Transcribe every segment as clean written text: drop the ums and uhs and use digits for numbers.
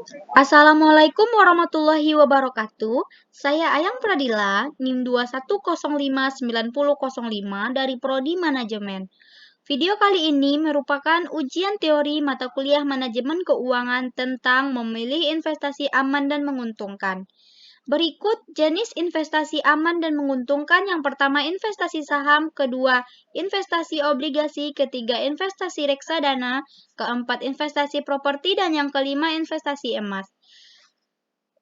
Assalamualaikum warahmatullahi wabarakatuh. Saya Ayang Pradila, NIM 210590005 dari Prodi Manajemen. Video kali ini merupakan ujian teori mata kuliah Manajemen Keuangan tentang memilih investasi aman dan menguntungkan. Berikut jenis investasi aman dan menguntungkan. Yang pertama, investasi saham. Kedua, investasi obligasi. Ketiga, investasi reksadana. Keempat, investasi properti. Dan yang kelima, investasi emas.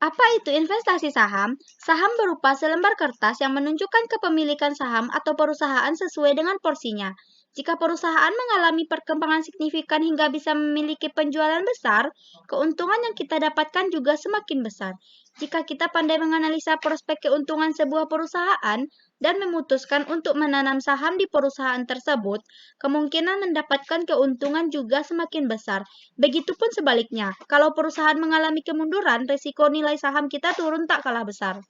Apa itu investasi saham? Saham berupa selembar kertas yang menunjukkan kepemilikan saham atau perusahaan sesuai dengan porsinya. Jika perusahaan mengalami perkembangan signifikan hingga bisa memiliki penjualan besar, keuntungan yang kita dapatkan juga semakin besar. Jika kita pandai menganalisa prospek keuntungan sebuah perusahaan dan memutuskan untuk menanam saham di perusahaan tersebut, kemungkinan mendapatkan keuntungan juga semakin besar. Begitupun sebaliknya, kalau perusahaan mengalami kemunduran, risiko nilai saham kita turun tak kalah besar.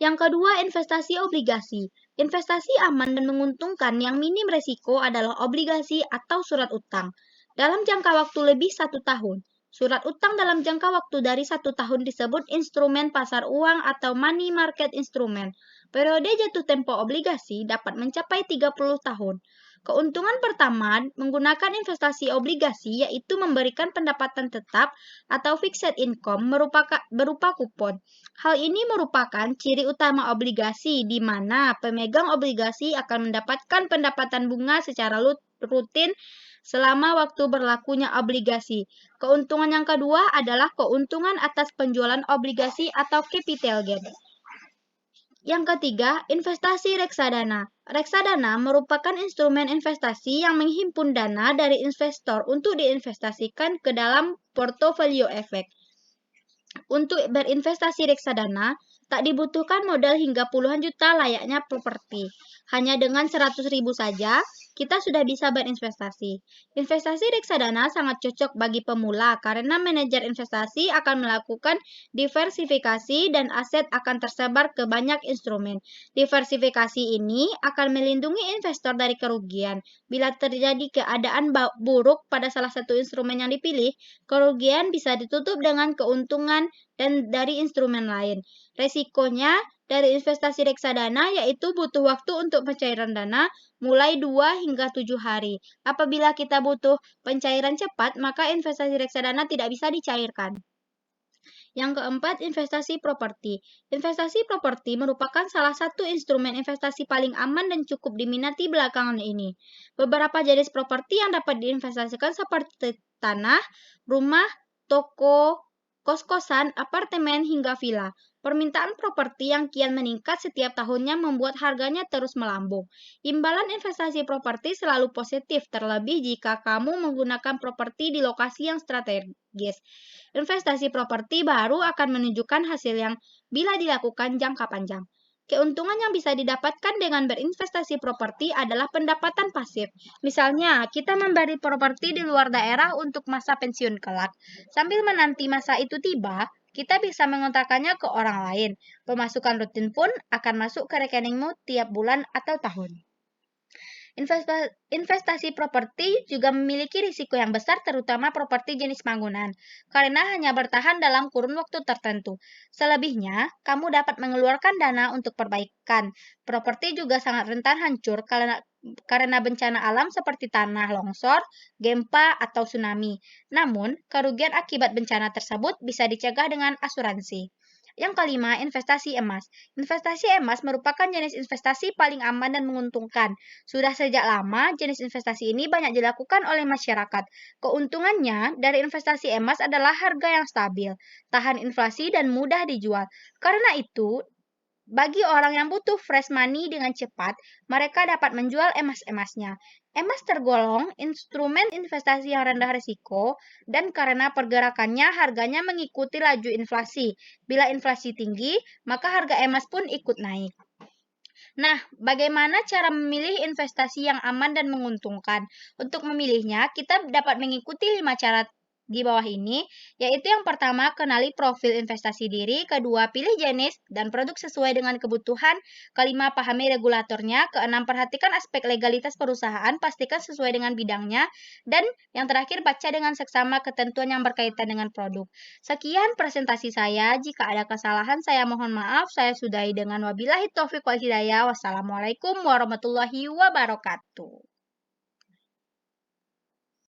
Yang kedua, investasi obligasi. Investasi aman dan menguntungkan yang minim risiko adalah obligasi atau surat utang. Dalam jangka waktu lebih 1 tahun. Surat utang dalam jangka waktu dari 1 tahun disebut instrumen pasar uang atau money market instrument. Periode jatuh tempo obligasi dapat mencapai 30 tahun. Keuntungan pertama menggunakan investasi obligasi yaitu memberikan pendapatan tetap atau fixed income berupa kupon. Hal ini merupakan ciri utama obligasi di mana pemegang obligasi akan mendapatkan pendapatan bunga secara rutin selama waktu berlakunya obligasi. Keuntungan yang kedua adalah keuntungan atas penjualan obligasi atau capital gain. Yang ketiga, investasi reksadana. Reksadana merupakan instrumen investasi yang menghimpun dana dari investor untuk diinvestasikan ke dalam portofolio efek. Untuk berinvestasi reksadana, tak dibutuhkan modal hingga puluhan juta layaknya properti. Hanya dengan 100.000 saja, kita sudah bisa berinvestasi. Investasi reksadana sangat cocok bagi pemula karena manajer investasi akan melakukan diversifikasi dan aset akan tersebar ke banyak instrumen. Diversifikasi ini akan melindungi investor dari kerugian. Bila terjadi keadaan buruk pada salah satu instrumen yang dipilih, kerugian bisa ditutup dengan keuntungan dan dari instrumen lain. Resikonya dari investasi reksadana yaitu butuh waktu untuk pencairan dana mulai 2 hingga 7 hari. Apabila kita butuh pencairan cepat, maka investasi reksadana tidak bisa dicairkan. Yang keempat, investasi properti. Investasi properti merupakan salah satu instrumen investasi paling aman dan cukup diminati belakangan ini. Beberapa jenis properti yang dapat diinvestasikan seperti tanah, rumah, toko, kos-kosan, apartemen, hingga villa. Permintaan properti yang kian meningkat setiap tahunnya membuat harganya terus melambung. Imbalan investasi properti selalu positif, terlebih jika kamu menggunakan properti di lokasi yang strategis. Investasi properti baru akan menunjukkan hasil yang bila dilakukan jangka panjang. Keuntungan yang bisa didapatkan dengan berinvestasi properti adalah pendapatan pasif. Misalnya, kita membeli properti di luar daerah untuk masa pensiun kelak. Sambil menanti masa itu tiba, kita bisa mengontrakkannya ke orang lain. Pemasukan rutin pun akan masuk ke rekeningmu tiap bulan atau tahun. Investasi properti juga memiliki risiko yang besar terutama properti jenis bangunan, karena hanya bertahan dalam kurun waktu tertentu. Selebihnya, kamu dapat mengeluarkan dana untuk perbaikan. Properti juga sangat rentan hancur karena bencana alam seperti tanah longsor, gempa, atau tsunami. Namun, kerugian akibat bencana tersebut bisa dicegah dengan asuransi. Yang kelima, investasi emas. Investasi emas merupakan jenis investasi paling aman dan menguntungkan. Sudah sejak lama, jenis investasi ini banyak dilakukan oleh masyarakat. Keuntungannya dari investasi emas adalah harga yang stabil, tahan inflasi, dan mudah dijual. Karena itu, bagi orang yang butuh fresh money dengan cepat, mereka dapat menjual emas-emasnya. Emas tergolong instrumen investasi yang rendah risiko, dan karena pergerakannya harganya mengikuti laju inflasi. Bila inflasi tinggi, maka harga emas pun ikut naik. Nah, bagaimana cara memilih investasi yang aman dan menguntungkan? Untuk memilihnya, kita dapat mengikuti 5 cara di bawah ini, yaitu yang pertama, kenali profil investasi diri, kedua, pilih jenis dan produk sesuai dengan kebutuhan, kelima, pahami regulatornya, keenam, perhatikan aspek legalitas perusahaan, pastikan sesuai dengan bidangnya, dan yang terakhir, baca dengan seksama ketentuan yang berkaitan dengan produk. Sekian presentasi saya, jika ada kesalahan saya mohon maaf, saya sudahi dengan wabillahi taufiq wal hidayah. Wassalamualaikum warahmatullahi wabarakatuh.